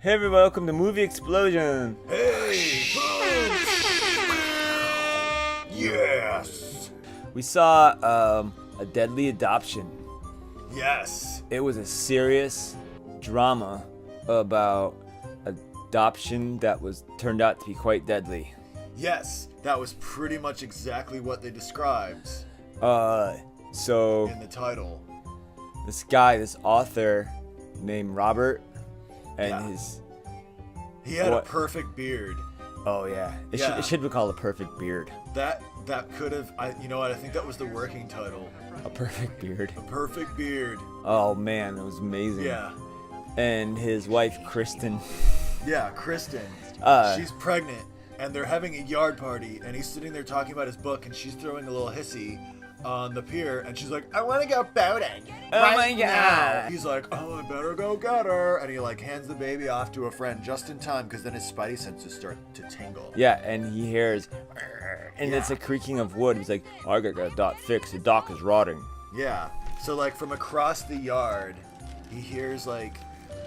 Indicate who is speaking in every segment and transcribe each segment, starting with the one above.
Speaker 1: Hey everyone, welcome to Movie Explosion.
Speaker 2: Hey, boom! Yes!
Speaker 1: We saw a deadly adoption.
Speaker 2: Yes!
Speaker 1: It was a serious drama about adoption that turned out to be quite deadly.
Speaker 2: Yes, that was pretty much exactly what they described
Speaker 1: So
Speaker 2: in the title.
Speaker 1: this author named Robert, and
Speaker 2: Yeah.
Speaker 1: his
Speaker 2: He had
Speaker 1: What?
Speaker 2: a perfect beard.
Speaker 1: oh yeah,
Speaker 2: Yeah.
Speaker 1: It should be called a perfect beard.
Speaker 2: That could have, you know what, I think that was the working title.
Speaker 1: A perfect beard.
Speaker 2: A perfect beard.
Speaker 1: Oh man, it was amazing.
Speaker 2: Yeah.
Speaker 1: And his wife Kristen.
Speaker 2: Yeah, Kristen. She's pregnant, and they're having a yard party, and he's sitting there talking about his book, and she's throwing a little hissy on the pier, and she's like, I want to go boating.
Speaker 1: Oh
Speaker 2: right
Speaker 1: my
Speaker 2: now."
Speaker 1: God.
Speaker 2: He's like, oh, I better go get her. And he like hands the baby off to a friend just in time, because then his spidey senses start to tingle.
Speaker 1: Yeah, and he hears, and it's a creaking of wood. He's like, I gotta get a dock fixed. The dock is rotting.
Speaker 2: Yeah. So like from across the yard, he hears like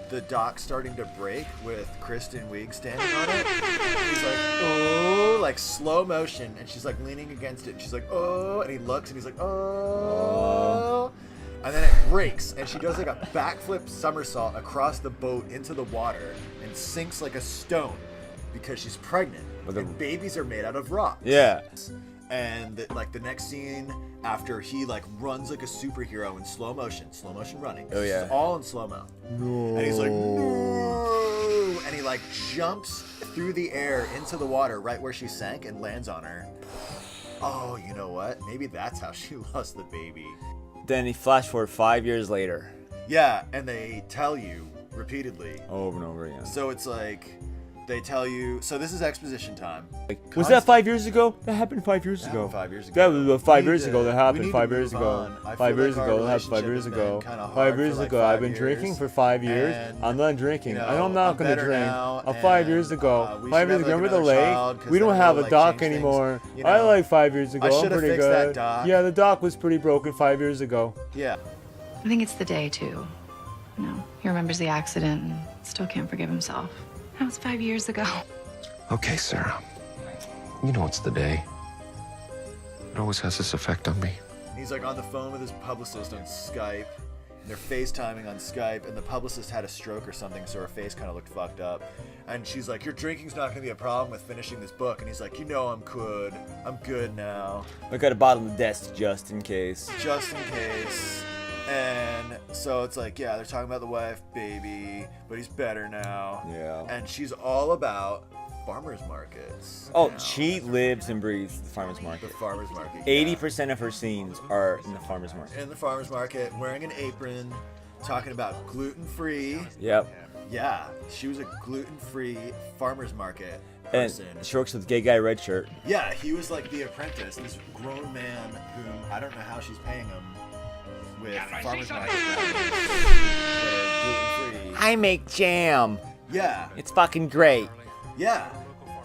Speaker 2: the dock starting to break with Kristen Wiig standing on it. He's like, oh, like slow motion, and she's like leaning against it, and she's like, oh, and he looks, and he's like, oh, and then it breaks, and she does like a backflip somersault across the boat into the water and sinks like a stone because she's pregnant. And babies are made out of rocks.
Speaker 1: Yeah.
Speaker 2: And like the next scene after he like runs like a superhero in slow motion running.
Speaker 1: Oh, yeah.
Speaker 2: It's all in slow mo.
Speaker 1: No.
Speaker 2: And he's like, no, and he like jumps through the air into the water right where she sank and lands on her. Oh, you know what? Maybe that's how she lost the baby.
Speaker 1: Then he flash forward 5 years later.
Speaker 2: Yeah, and they tell you repeatedly.
Speaker 1: Over and over again.
Speaker 2: So it's like they tell you. So this is exposition time.
Speaker 1: Was that 5 years ago? That happened 5 years
Speaker 2: That
Speaker 1: ago.
Speaker 2: happened 5 years ago.
Speaker 1: That was about 5
Speaker 2: We
Speaker 1: years
Speaker 2: need
Speaker 1: ago.
Speaker 2: to-
Speaker 1: That
Speaker 2: we
Speaker 1: happened
Speaker 2: need
Speaker 1: 5
Speaker 2: to
Speaker 1: years
Speaker 2: move
Speaker 1: ago.
Speaker 2: on. I
Speaker 1: 5
Speaker 2: feel
Speaker 1: years
Speaker 2: like our
Speaker 1: ago. That happened 5
Speaker 2: relationship
Speaker 1: years
Speaker 2: has
Speaker 1: ago.
Speaker 2: been kinda hard
Speaker 1: 5
Speaker 2: for
Speaker 1: years
Speaker 2: like
Speaker 1: ago.
Speaker 2: 5
Speaker 1: I've been drinking
Speaker 2: years.
Speaker 1: for 5 years.
Speaker 2: And,
Speaker 1: I'm not drinking.
Speaker 2: you know,
Speaker 1: I'm not
Speaker 2: I'm
Speaker 1: gonna
Speaker 2: better
Speaker 1: drink.
Speaker 2: now,
Speaker 1: 5
Speaker 2: and,
Speaker 1: years ago.
Speaker 2: we
Speaker 1: 5
Speaker 2: should
Speaker 1: years
Speaker 2: have,
Speaker 1: ago.
Speaker 2: like,
Speaker 1: Remember the
Speaker 2: another
Speaker 1: lake?
Speaker 2: child, 'cause
Speaker 1: We
Speaker 2: then
Speaker 1: don't
Speaker 2: we'll,
Speaker 1: have a
Speaker 2: like,
Speaker 1: dock
Speaker 2: change things,
Speaker 1: anymore.
Speaker 2: you
Speaker 1: I
Speaker 2: know.
Speaker 1: like 5 years ago.
Speaker 2: I
Speaker 1: I'm
Speaker 2: should have
Speaker 1: pretty
Speaker 2: fixed
Speaker 1: good.
Speaker 2: that dock.
Speaker 1: Yeah, the dock was pretty broken 5 years ago.
Speaker 2: Yeah.
Speaker 3: I think it's the day, too. You know, he remembers the accident and still can't forgive himself. That was 5 years ago.
Speaker 4: Okay, Sarah. You know it's the day. It always has this effect on me.
Speaker 2: He's like on the phone with his publicist on Skype. And they're FaceTiming on Skype, and the publicist had a stroke or something, so her face kind of looked fucked up. And she's like, your drinking's not going to be a problem with finishing this book. And he's like, you know I'm good. I'm good now.
Speaker 1: I got a bottle on the desk just in case.
Speaker 2: Just in case. And so it's like, yeah, they're talking about the wife, baby, but he's better now.
Speaker 1: Yeah.
Speaker 2: And she's all about farmers markets.
Speaker 1: Oh,
Speaker 2: now.
Speaker 1: she lives and breathes the farmer's
Speaker 2: The
Speaker 1: market.
Speaker 2: farmers market.
Speaker 1: 80% of her scenes are in the farmer's market.
Speaker 2: In the farmers market, wearing an apron, talking about gluten-free.
Speaker 1: Yep.
Speaker 2: Yeah, she was a gluten-free farmers market
Speaker 1: And
Speaker 2: person.
Speaker 1: she works with Gay Guy Red Shirt.
Speaker 2: Yeah, he was like the apprentice, this grown man whom I don't know how she's paying him with farmers market that are gluten-free.
Speaker 1: I make jam.
Speaker 2: Yeah,
Speaker 1: It's fucking great.
Speaker 2: yeah.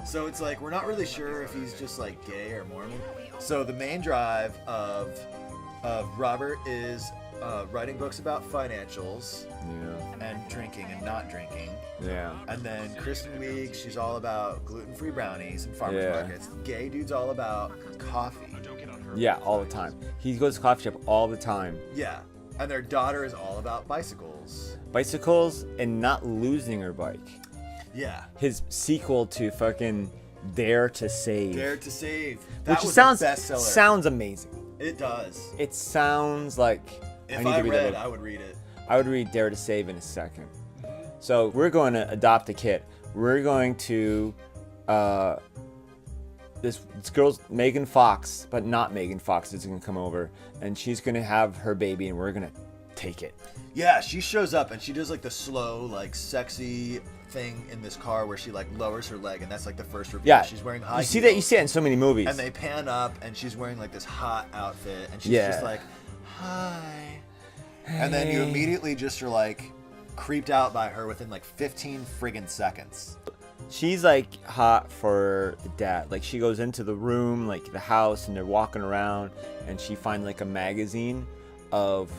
Speaker 2: So it's like we're not really sure if he's just like gay or Mormon. So the main drive of Robert is writing books about financials
Speaker 1: Yeah.
Speaker 2: and drinking and not drinking.
Speaker 1: Yeah.
Speaker 2: And then Kristen Wiig, she's all about gluten-free brownies and farmers
Speaker 1: Yeah.
Speaker 2: markets. Gay dude's all about coffee.
Speaker 1: Yeah, all the time. He goes to the coffee shop all the time.
Speaker 2: Yeah. And their daughter is all about bicycles.
Speaker 1: Bicycles and not losing her bike.
Speaker 2: Yeah.
Speaker 1: His sequel to fucking Dare to Save.
Speaker 2: Dare to Save. That
Speaker 1: Which
Speaker 2: was
Speaker 1: sounds
Speaker 2: a bestseller.
Speaker 1: sounds amazing.
Speaker 2: It does.
Speaker 1: It sounds like
Speaker 2: If
Speaker 1: I need
Speaker 2: I
Speaker 1: to read
Speaker 2: read,
Speaker 1: that.
Speaker 2: I would read it.
Speaker 1: I would read Dare to Save in a second. So we're going to adopt a kid. We're going to this girl's Megan Fox, but not Megan Fox is gonna come over, and she's gonna have her baby, and we're gonna take it.
Speaker 2: Yeah, she shows up and she does like the slow, like sexy thing in this car where she like lowers her leg, and that's like the first reveal.
Speaker 1: Yeah,
Speaker 2: She's wearing high
Speaker 1: You see that? You
Speaker 2: heels.
Speaker 1: see it in so many movies.
Speaker 2: And they pan up, and she's wearing like this hot outfit, and she's
Speaker 1: Yeah.
Speaker 2: just like, "Hi," and then you immediately just are like creeped out by her within like 15 friggin' seconds.
Speaker 1: She's like hot for the dad. Like she goes into the room, like the house, and they're walking around, and she finds like a magazine of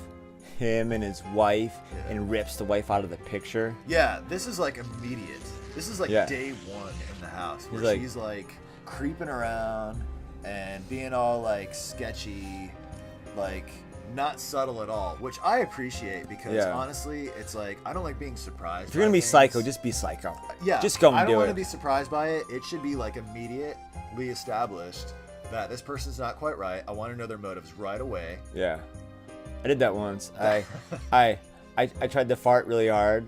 Speaker 1: him and his wife and rips the wife out of the picture.
Speaker 2: Yeah, this is like immediate. This is like
Speaker 1: Yeah.
Speaker 2: day one in the house where
Speaker 1: He's like-
Speaker 2: she's like creeping around and being all like sketchy, like not subtle at all, which I appreciate because
Speaker 1: Yeah.
Speaker 2: honestly, it's like I don't like being surprised.
Speaker 1: If you're gonna
Speaker 2: by
Speaker 1: be
Speaker 2: things.
Speaker 1: psycho, just be psycho.
Speaker 2: Yeah,
Speaker 1: Just go and
Speaker 2: I don't
Speaker 1: do
Speaker 2: want
Speaker 1: it.
Speaker 2: to be surprised by it. It should be like immediately established that this person's not quite right. I want to know their motives right away.
Speaker 1: Yeah, I did that once. I tried to fart really hard,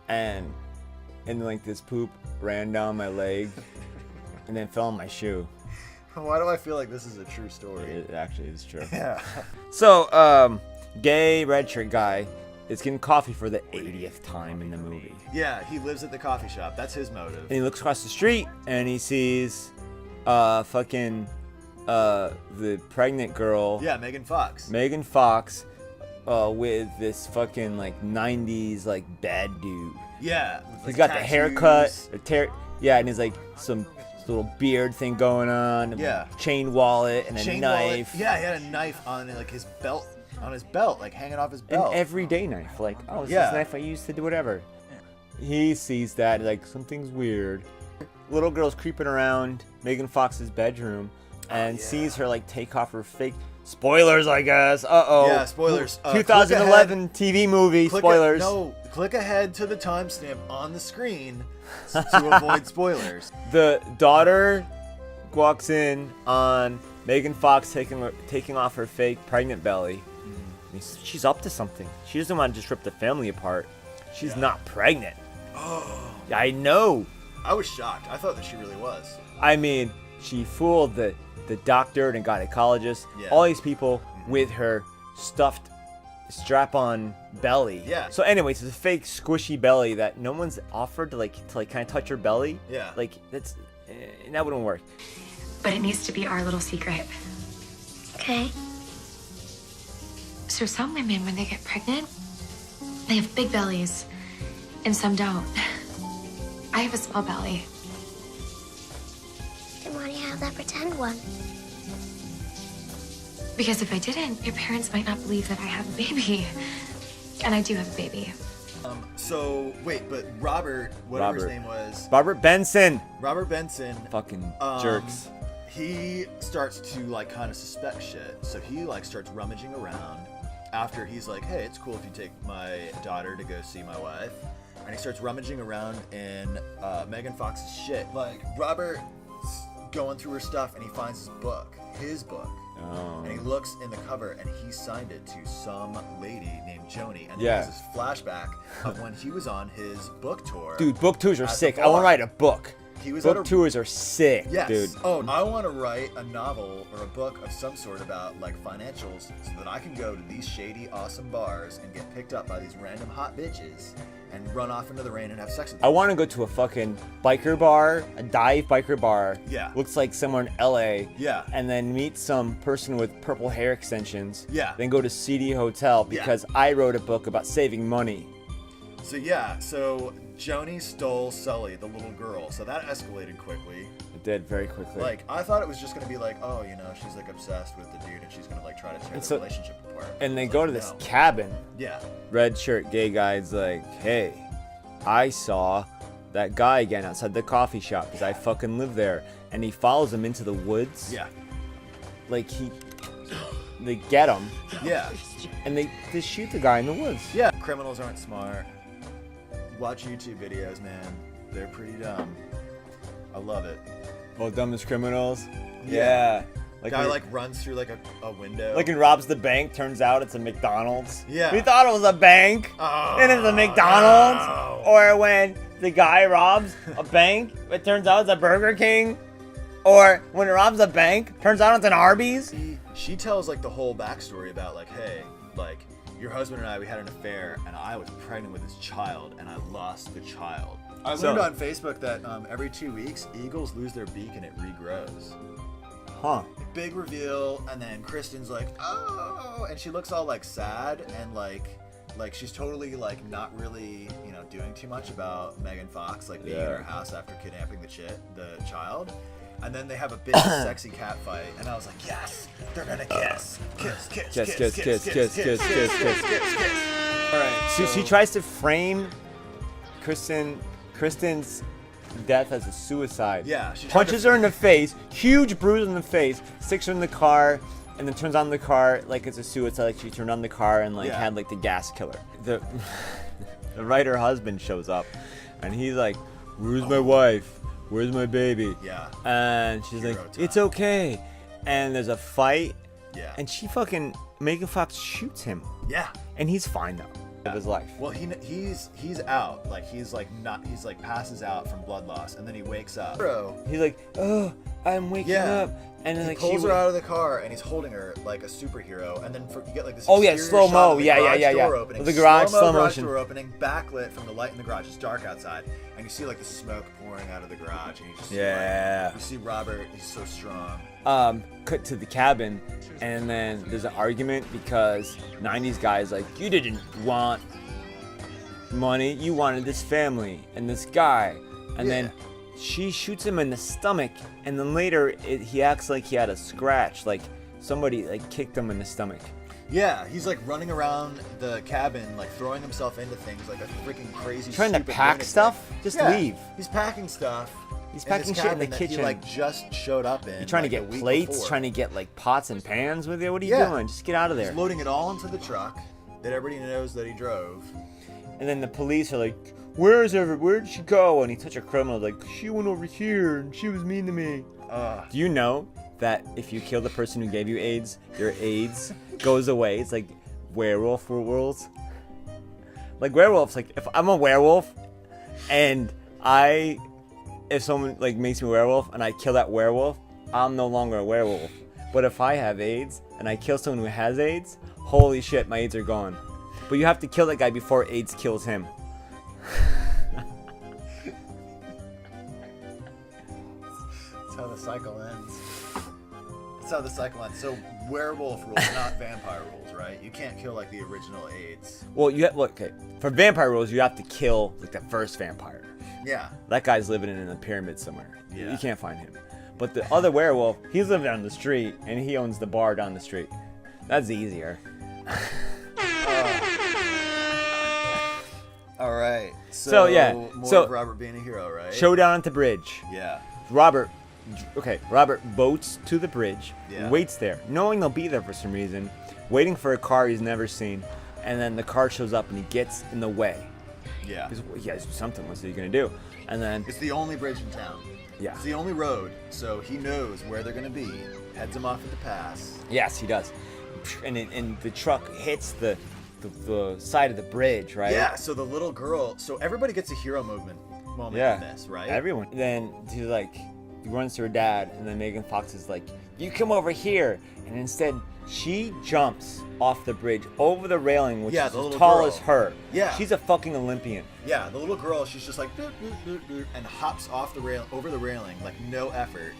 Speaker 1: and like this poop ran down my leg, and then fell on my shoe.
Speaker 2: Why do I feel like this is a true story?
Speaker 1: It actually is true.
Speaker 2: Yeah.
Speaker 1: So, gay red shirt guy is getting coffee for the 80th time in the movie,
Speaker 2: Yeah, he lives at the coffee shop. That's his motive.
Speaker 1: and he looks across the street and he sees, the pregnant girl.
Speaker 2: Yeah, Megan Fox.
Speaker 1: Megan Fox, with this fucking like 90s like bad dude.
Speaker 2: Yeah. with,
Speaker 1: He's
Speaker 2: like,
Speaker 1: got the haircut,
Speaker 2: tattoos.
Speaker 1: yeah, and he's like some little beard thing going on,
Speaker 2: Yeah.
Speaker 1: chain wallet and a
Speaker 2: Chain wallet.
Speaker 1: knife,
Speaker 2: Yeah, he had a knife on like his belt, like hanging off his
Speaker 1: an
Speaker 2: belt.
Speaker 1: everyday knife. Like, oh, this is
Speaker 2: Yeah.
Speaker 1: a knife I used to do whatever. He sees that like something's weird. Little girl's creeping around Megan Fox's bedroom and
Speaker 2: yeah.
Speaker 1: sees her like take off her fake. Spoilers, I guess. Uh-oh.
Speaker 2: Yeah, spoilers.
Speaker 1: 2011 TV movie. Spoilers.
Speaker 2: Click ahead to the timestamp on the screen to avoid spoilers.
Speaker 1: The daughter walks in on Megan Fox taking off her fake pregnant belly. She's up to something. She doesn't want to just rip the family apart. She's not pregnant.
Speaker 2: Oh,
Speaker 1: I know.
Speaker 2: I was shocked. I thought that she really was.
Speaker 1: I mean, she fooled the doctor and gynecologist.
Speaker 2: Yeah.
Speaker 1: All these people with her stuffed strap-on belly.
Speaker 2: Yeah.
Speaker 1: So anyways, it's a fake squishy belly that no one's offered to kind of touch her belly.
Speaker 2: Yeah.
Speaker 1: Like that wouldn't work.
Speaker 3: But it needs to be our little secret.
Speaker 5: Okay.
Speaker 3: So some women, when they get pregnant, they have big bellies, and some don't. I have a small belly.
Speaker 5: Then why do you have that pretend one?
Speaker 3: Because if I didn't, your parents might not believe that I have a baby. And I do have a baby.
Speaker 2: So wait, but Robert, whatever his
Speaker 1: Robert.
Speaker 2: name was,
Speaker 1: Robert Benson.
Speaker 2: Robert Benson.
Speaker 1: Fucking
Speaker 2: Um,
Speaker 1: jerks.
Speaker 2: He starts to like kind of suspect shit. So he like starts rummaging around after he's like, hey, it's cool if you take my daughter to go see my wife. And he starts rummaging around in Megan Fox's shit. Like Robert's going through her stuff and he finds his book.
Speaker 1: Oh.
Speaker 2: And he looks in the cover and he signed it to some lady named Joni. And
Speaker 1: Yeah.
Speaker 2: he has this flashback of when he was on his book tour.
Speaker 1: Dude, book tours are
Speaker 2: At the
Speaker 1: sick. I
Speaker 2: bar.
Speaker 1: want to write a book.
Speaker 2: He was
Speaker 1: Book
Speaker 2: at a
Speaker 1: tours are sick,
Speaker 2: Yes.
Speaker 1: dude.
Speaker 2: Oh, I want to write a novel or a book of some sort about like financials so that I can go to these shady, awesome bars and get picked up by these random hot bitches and run off into the rain and have sex with
Speaker 1: I
Speaker 2: them.
Speaker 1: want to go to a fucking biker bar, a dive biker bar.
Speaker 2: Yeah.
Speaker 1: Looks like somewhere in LA.
Speaker 2: Yeah.
Speaker 1: And then meet some person with purple hair extensions.
Speaker 2: Yeah.
Speaker 1: Then go to CD Hotel because I wrote a book about saving money.
Speaker 2: So Joni stole Sully, the little girl. So that escalated quickly.
Speaker 1: It did very quickly.
Speaker 2: Like, I thought it was just going to be like, oh, you know, she's like obsessed with the dude and she's going to like try to tear the
Speaker 1: so-
Speaker 2: relationship apart.
Speaker 1: and they
Speaker 2: It's
Speaker 1: go
Speaker 2: like,
Speaker 1: to this
Speaker 2: no.
Speaker 1: cabin.
Speaker 2: Yeah.
Speaker 1: Red shirt gay guy's like, hey, I saw that guy again outside the coffee shop because I fucking live there. And he follows him into the woods.
Speaker 2: Yeah.
Speaker 1: Like they get him
Speaker 2: Yeah.
Speaker 1: and they shoot the guy in the woods.
Speaker 2: Yeah. Criminals aren't smart. Watch YouTube videos, man. They're pretty dumb. I love it.
Speaker 1: Oh, dumbest criminals.
Speaker 2: Yeah.
Speaker 1: Like
Speaker 2: Guy
Speaker 1: we-
Speaker 2: like runs through like a window.
Speaker 1: Like and robs the bank. Turns out it's a McDonald's.
Speaker 2: Yeah.
Speaker 1: We thought it was a bank,
Speaker 2: Oh,
Speaker 1: and it's a McDonald's.
Speaker 2: no.
Speaker 1: Or when the guy robs a bank, it turns out it's a Burger King. Or when it robs a bank, turns out it's an Arby's.
Speaker 2: She tells like the whole backstory about like, hey, like your husband and I, we had an affair, and I was pregnant with his child, and I lost the child. I
Speaker 1: So-
Speaker 2: learned on Facebook that every 2 weeks, eagles lose their beak and it regrows.
Speaker 1: Huh.
Speaker 2: Big reveal, and then Kristen's like, oh, and she looks all like sad and like she's totally like not really, you know, doing too much about Megan Fox like being in her house after kidnapping the child. And then they have a big sexy cat fight, and I was like, yes, they're gonna kiss. All right.
Speaker 1: So she tries to frame Kristen's death as a suicide.
Speaker 2: Yeah, she tried
Speaker 1: punches
Speaker 2: to-
Speaker 1: her in the face, huge bruise in the face, sticks her in the car, and then turns on the car like it's a suicide. Like she turned on the car and like
Speaker 2: Yeah.
Speaker 1: had like the gas killer. The writer husband shows up, and he's like, "Where's my wife? Where's my baby?"
Speaker 2: Yeah.
Speaker 1: And she's
Speaker 2: Hero
Speaker 1: like,
Speaker 2: time.
Speaker 1: "It's okay." And there's a fight,
Speaker 2: Yeah.
Speaker 1: and she fucking Megan Fox shoots him,
Speaker 2: Yeah.
Speaker 1: and he's fine though of his life.
Speaker 2: Well, he's out. Like he's like passes out from blood loss, and then he wakes up. Bro.
Speaker 1: He's like, "Oh, I'm waking
Speaker 2: Yeah.
Speaker 1: up," and then
Speaker 2: He
Speaker 1: like
Speaker 2: pulls her out of the car and he's holding her like a superhero, and then you get like this.
Speaker 1: Oh, yeah,
Speaker 2: exterior
Speaker 1: slow-mo.
Speaker 2: shot of the
Speaker 1: Yeah,
Speaker 2: garage
Speaker 1: yeah.
Speaker 2: door opening,
Speaker 1: The garage,
Speaker 2: slow-mo
Speaker 1: slow
Speaker 2: garage
Speaker 1: motion.
Speaker 2: door opening, backlit from the light in the garage. It's dark outside, and you see like the smoke pouring out of the garage, and you just
Speaker 1: Yeah.
Speaker 2: you see Robert. He's so strong.
Speaker 1: Cut to the cabin, and then there's an argument because 90s guy's like, "You didn't want money, you wanted this family and this guy," and then she shoots him in the stomach, and then later he acts like he had a scratch, like somebody like kicked him in the stomach.
Speaker 2: Yeah, he's like running around the cabin, like throwing himself into things like a freaking crazy.
Speaker 1: Trying to
Speaker 2: stupid
Speaker 1: pack
Speaker 2: lunatic.
Speaker 1: stuff? Just
Speaker 2: Yeah,
Speaker 1: leave.
Speaker 2: He's packing stuff.
Speaker 1: He's
Speaker 2: in
Speaker 1: packing
Speaker 2: this
Speaker 1: shit in the
Speaker 2: cabin that
Speaker 1: kitchen.
Speaker 2: He like just showed up in.
Speaker 1: You're trying
Speaker 2: like,
Speaker 1: to
Speaker 2: a
Speaker 1: get
Speaker 2: week
Speaker 1: plates,
Speaker 2: before.
Speaker 1: trying to get like pots and pans with you. What are you
Speaker 2: Yeah.
Speaker 1: doing? Just get out of there.
Speaker 2: He's loading it all into the truck that everybody knows that he drove.
Speaker 1: And then the police are like, where'd she go? And he touched a criminal, like, she went over here and she was mean to me. Do you know that if you kill the person who gave you AIDS, your AIDS goes away? It's like werewolf rules. Like werewolves, like if I'm a werewolf and if someone like makes me a werewolf and I kill that werewolf, I'm no longer a werewolf. But if I have AIDS and I kill someone who has AIDS, holy shit, my AIDS are gone. But you have to kill that guy before AIDS kills him.
Speaker 2: That's how the cycle ends. That's how the cycle ends. So werewolf rules, not vampire rules, right? You can't kill like the original AIDS.
Speaker 1: Well, okay. For vampire rules, you have to kill like the first vampire.
Speaker 2: Yeah.
Speaker 1: That guy's living in a pyramid somewhere.
Speaker 2: Yeah.
Speaker 1: You can't find him. But the other werewolf, he's living down the street and he owns the bar down the street. That's easier.
Speaker 2: All right.
Speaker 1: So, yeah,
Speaker 2: More
Speaker 1: so-
Speaker 2: of Robert being a hero, right?
Speaker 1: Showdown at the bridge.
Speaker 2: Yeah.
Speaker 1: Robert boats to the bridge,
Speaker 2: Yeah.
Speaker 1: waits there, knowing they'll be there for some reason, waiting for a car he's never seen, and then the car shows up and he gets in the way.
Speaker 2: Yeah.
Speaker 1: Because he has to do something, what's he gonna do? And then,
Speaker 2: It's the only bridge in town.
Speaker 1: yeah.
Speaker 2: It's the only road, so he knows where they're gonna be. Heads him off at the pass.
Speaker 1: Yes, he does. And the truck hits the side of the bridge, right?
Speaker 2: Yeah. So the little girl. So everybody gets a hero moment
Speaker 1: Yeah.
Speaker 2: in this, right?
Speaker 1: Everyone. Then he runs to her dad, and then Megan Fox is like, "You come over here," and instead she jumps off the bridge over the railing, which
Speaker 2: Yeah,
Speaker 1: is
Speaker 2: the
Speaker 1: as
Speaker 2: little
Speaker 1: tall
Speaker 2: girl.
Speaker 1: as her.
Speaker 2: Yeah.
Speaker 1: She's a fucking Olympian.
Speaker 2: Yeah, the little girl, she's just like doot, doot, doot, doot, and hops off the rail over the railing like no effort.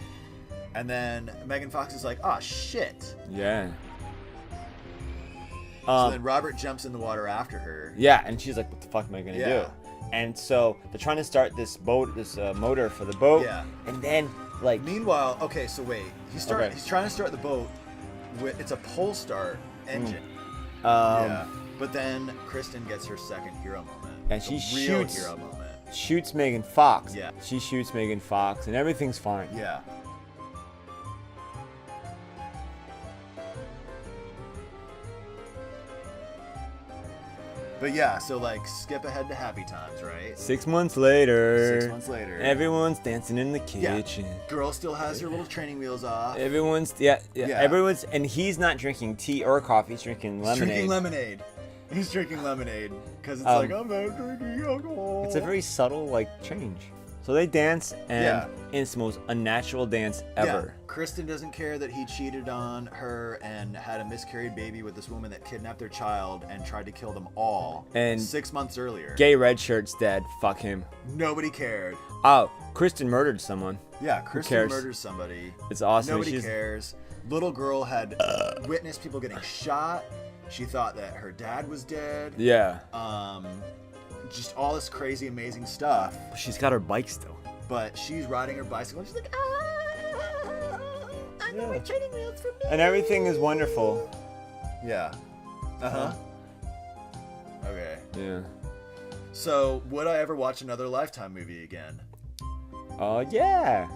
Speaker 2: And then Megan Fox is like, "Oh shit."
Speaker 1: Yeah.
Speaker 2: So then Robert jumps in the water after her.
Speaker 1: Yeah, and she's like, "What the fuck am I gonna
Speaker 2: Yeah.
Speaker 1: do?" And so they're trying to start this motor for the boat.
Speaker 2: Yeah.
Speaker 1: And then like,
Speaker 2: Meanwhile, okay, so wait. He's
Speaker 1: Okay.
Speaker 2: trying to start the boat with it's a pull start engine.
Speaker 1: um,
Speaker 2: Yeah. But then Kristen gets her second hero moment.
Speaker 1: And
Speaker 2: The
Speaker 1: she
Speaker 2: real
Speaker 1: shoots-
Speaker 2: hero moment.
Speaker 1: shoots Megan Fox.
Speaker 2: Yeah.
Speaker 1: She shoots Megan Fox, and everything's fine.
Speaker 2: Yeah. But yeah, so like skip ahead to happy times, right?
Speaker 1: 6 months later.
Speaker 2: 6 months later.
Speaker 1: Everyone's dancing in the
Speaker 2: Yeah.
Speaker 1: kitchen.
Speaker 2: Girl still has her little training wheels off.
Speaker 1: Everyone's
Speaker 2: Yeah.
Speaker 1: Everyone's, and he's not drinking tea or coffee. He's drinking
Speaker 2: He's
Speaker 1: lemonade.
Speaker 2: drinking lemonade. He's drinking lemonade because it's
Speaker 1: Um,
Speaker 2: like I'm not drinking alcohol.
Speaker 1: It's a very subtle change. So they dance, and
Speaker 2: Yeah.
Speaker 1: it's the most unnatural dance ever.
Speaker 2: Yeah. Kristen doesn't care that he cheated on her and had a miscarried baby with this woman that kidnapped their child and tried to kill them all.
Speaker 1: And
Speaker 2: 6 months earlier.
Speaker 1: Gay red shirt's dead. Fuck him.
Speaker 2: Nobody cared.
Speaker 1: Oh, Kristen murdered someone.
Speaker 2: Yeah, Kristen
Speaker 1: cares?
Speaker 2: murders somebody.
Speaker 1: It's awesome.
Speaker 2: Nobody
Speaker 1: She's-
Speaker 2: cares. Little girl had witnessed people getting shot. She thought that her dad was dead.
Speaker 1: Yeah.
Speaker 2: Just all this crazy, amazing stuff.
Speaker 1: But she's got her bike still.
Speaker 2: But she's riding her bicycle and she's like, I know my training wheels for me.
Speaker 1: And everything is wonderful
Speaker 2: Yeah. Uh-huh. Okay.
Speaker 1: Yeah.
Speaker 2: So, would I ever watch another Lifetime movie again?
Speaker 1: Yeah.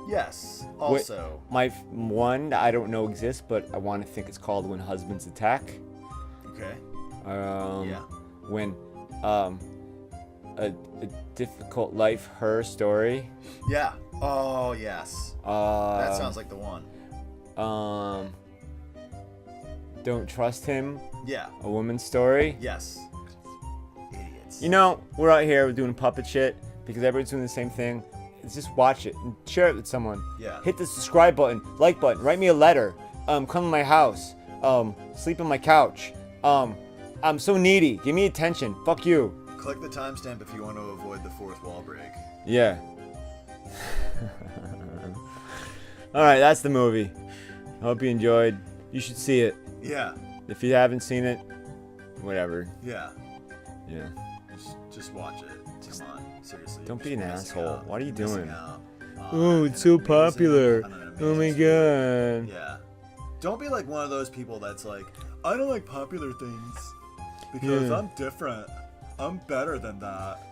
Speaker 2: Yes. Also.
Speaker 1: One I don't know exists, but I want to think it's called When Husbands Attack.
Speaker 2: Okay.
Speaker 1: Yeah.
Speaker 2: Yeah.
Speaker 1: When a difficult life, her story.
Speaker 2: Yeah. Oh, yes. That sounds like the one.
Speaker 1: Don't trust him.
Speaker 2: Yeah.
Speaker 1: A woman's story.
Speaker 2: Yes. Idiots.
Speaker 1: You know, we're out here doing puppet shit because everybody's doing the same thing. Just watch it and share it with someone.
Speaker 2: Yeah.
Speaker 1: Hit the subscribe button, like button, write me a letter. Come to my house. Sleep on my couch. I'm so needy. Give me attention. Fuck you.
Speaker 2: Click the timestamp if you want to avoid the fourth wall break.
Speaker 1: Yeah. Alright, that's the movie. I hope you enjoyed. You should see it.
Speaker 2: Yeah.
Speaker 1: If you haven't seen it, whatever.
Speaker 2: Yeah.
Speaker 1: Yeah.
Speaker 2: Just watch it. Come on. Seriously.
Speaker 1: Don't
Speaker 2: You're
Speaker 1: be an
Speaker 2: missing
Speaker 1: asshole.
Speaker 2: out.
Speaker 1: What are you
Speaker 2: You're missing
Speaker 1: doing?
Speaker 2: out
Speaker 1: Oh,
Speaker 2: on
Speaker 1: it's so
Speaker 2: an amazing-
Speaker 1: popular.
Speaker 2: on an
Speaker 1: Oh my
Speaker 2: amazing-
Speaker 1: god.
Speaker 2: Yeah. Don't be like one of those people that's like, I don't like popular things because
Speaker 1: Yeah.
Speaker 2: I'm different. I'm better than that.